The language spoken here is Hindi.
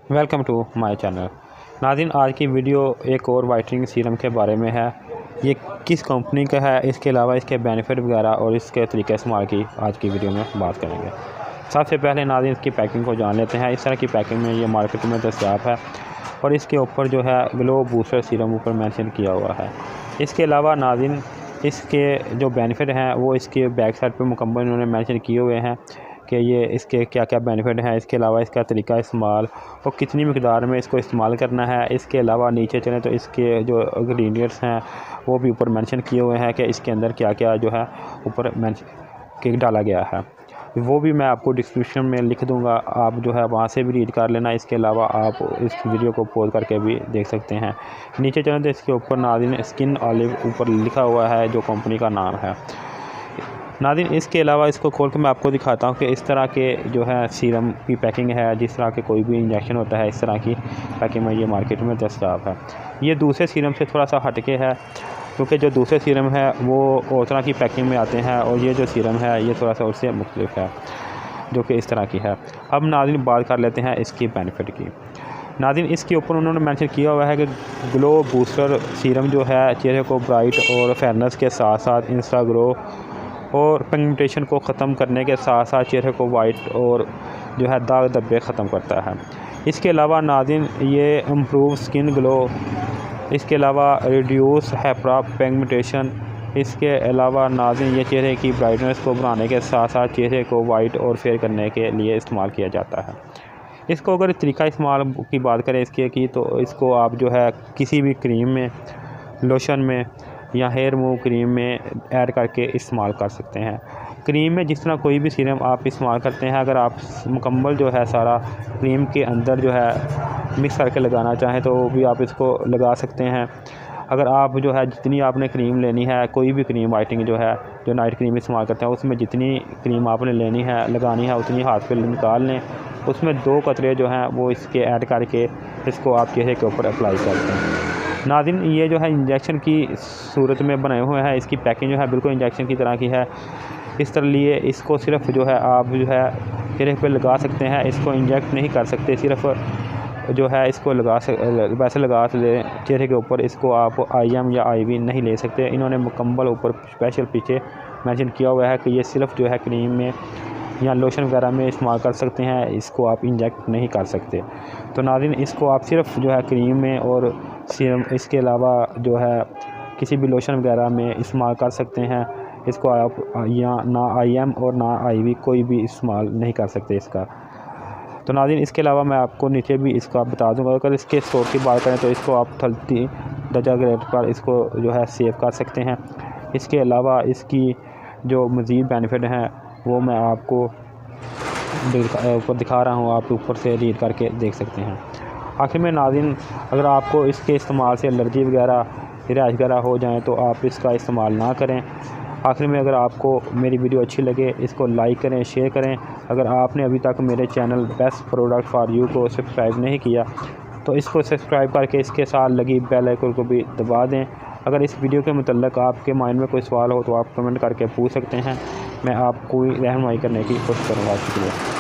Welcome to my channel. नाज़रीन, आज की वीडियो एक और वाइटनिंग सीरम के बारे में है। ये किस कंपनी का है, इसके अलावा इसके बेनिफिट वगैरह और इसके तरीके इस्तेमाल की आज की वीडियो में बात करेंगे। सबसे पहले नाज़रीन इसकी पैकिंग को जान लेते हैं। इस तरह की पैकिंग में ये मार्केट में दस्तयाब है और इसके ऊपर जो है ग्लो बूस्टर सीरम ऊपर मेंशन किया हुआ है। इसके अलावा नाज़रीन इसके जो बेनिफिट हैं वो इसके बैक साइड पर मुकम्मल इन्होंने मेंशन किए हुए हैं कि ये इसके क्या क्या बेनिफिट हैं। इसके अलावा इसका तरीका इस्तेमाल और कितनी मिकदार में इसको इस्तेमाल करना है। इसके अलावा नीचे चलें तो इसके जो इंग्रेडिएंट्स हैं वो भी ऊपर मेंशन किए हुए हैं कि इसके अंदर क्या क्या जो है ऊपर मेंशन डाला गया है। वो भी मैं आपको डिस्क्रिप्शन में लिख दूंगा, आप जो है वहाँ से भी रीड कर लेना। इसके अलावा आप इस वीडियो को पॉज करके भी देख सकते हैं। नीचे चलें तो इसके ऊपर नाज़रीन स्किन ऑलिव ऊपर लिखा हुआ है जो कंपनी का नाम है। नाज़रीन इसके अलावा इसको खोल के मैं आपको दिखाता हूँ कि इस तरह के जो है सीरम की पैकिंग है। जिस तरह के कोई भी इंजेक्शन होता है इस तरह की पैकिंग में ये मार्केट में दस्तयाब है। ये दूसरे सीरम से थोड़ा सा हटके है क्योंकि जो दूसरे सीरम है वो और तरह की पैकिंग में आते हैं और ये जो सीरम है ये थोड़ा सा उससे मुख्तलिफ है जो कि इस तरह की है। अब नाज़रीन बात कर लेते हैं इसकी बेनिफिट की। नाज़रीन इसके ऊपर उन्होंने मेंशन किया हुआ है कि ग्लो बूस्टर सीरम जो है चेहरे को ब्राइट और फेयरनेस के साथ साथ इंस्टा ग्लो और पिगमेंटेशन को ख़त्म करने के साथ साथ चेहरे को वाइट और जो है दाग धब्बे ख़त्म करता है। इसके अलावा नाज़रीन ये इम्प्रूव स्किन ग्लो, इसके अलावा रिड्यूस हैप्रा पिगमेंटेशन, इसके अलावा नाज़रीन ये चेहरे की ब्राइटनेस को बढ़ाने के साथ साथ चेहरे को वाइट और फेयर करने के लिए इस्तेमाल किया जाता है। इसको अगर तरीका इस्तेमाल की बात करें इसके की तो इसको आप जो है किसी भी क्रीम में, लोशन में या हेयर मूव क्रीम में ऐड करके इस्तेमाल कर सकते हैं। क्रीम में जिस तरह कोई भी सीरम आप इस्तेमाल करते हैं, अगर आप मुकम्मल जो है सारा क्रीम के अंदर जो है मिक्स करके लगाना चाहें तो भी आप इसको लगा सकते हैं। अगर आप जो है जितनी आपने क्रीम लेनी है, कोई भी क्रीम वाइटनिंग जो है जो नाइट क्रीम इस्तेमाल करते हैं उसमें जितनी क्रीम आपने लेनी है लगानी है उतनी हाथ पे निकाल लें। उसमें 2 कतरे जो हैं वो इसके ऐड करके इसको आप चेहरे के ऊपर अप्लाई करते हैं। नाज़रीन ये जो है इंजेक्शन की सूरत में बनाए हुए हैं। इसकी पैकिंग जो है बिल्कुल इंजेक्शन की तरह की है। इस तरह लिए इसको सिर्फ जो है आप जो है चेहरे पे लगा सकते हैं, इसको इंजेक्ट नहीं कर सकते। सिर्फ जो है इसको वैसे लगा ले चेहरे के ऊपर। इसको आप IM या IV नहीं ले सकते। इन्होंने मुकम्मल ऊपर स्पेशल पीछे मेंशन किया हुआ है कि ये सिर्फ जो है क्रीम में या लोशन वगैरह में इस्तेमाल कर सकते हैं, इसको आप इंजेक्ट नहीं कर सकते। तो नाज़रीन इसको आप सिर्फ जो है क्रीम में और सीरम, इसके अलावा जो है किसी भी लोशन वगैरह में इस्तेमाल कर सकते हैं। इसको आप या ना IM और ना IV कोई भी इस्तेमाल नहीं कर सकते इसका। तो नाज़रीन इसके अलावा मैं आपको नीचे भी इसका बता दूंगा। अगर इसके स्टोर की बात करें तो इसको आप 30 दर्जा ग्रेड पर इसको जो है सेव कर सकते हैं। इसके अलावा इसकी जो मज़ीद बेनिफिट हैं वो मैं आपको ऊपर दिखा रहा हूँ, आप ऊपर से रीड करके देख सकते हैं। आखिर में नाज़रीन अगर आपको इसके इस्तेमाल से एलर्जी वगैरह रैश वगैरह हो जाए तो आप इसका इस्तेमाल ना करें। आखिर में अगर आपको मेरी वीडियो अच्छी लगे इसको लाइक करें, शेयर करें। अगर आपने अभी तक मेरे channel best product for you को सब्सक्राइब नहीं किया तो इसको सब्सक्राइब करके इसके साथ लगी बेल आइकन को भी दबा दें। अगर इस वीडियो के मतलब आपके माइंड में कोई सवाल हो तो आप कमेंट करके पूछ सकते हैं, मैं आपको रहनुमाई करने की कोशिश करूँगा। शुक्रिया।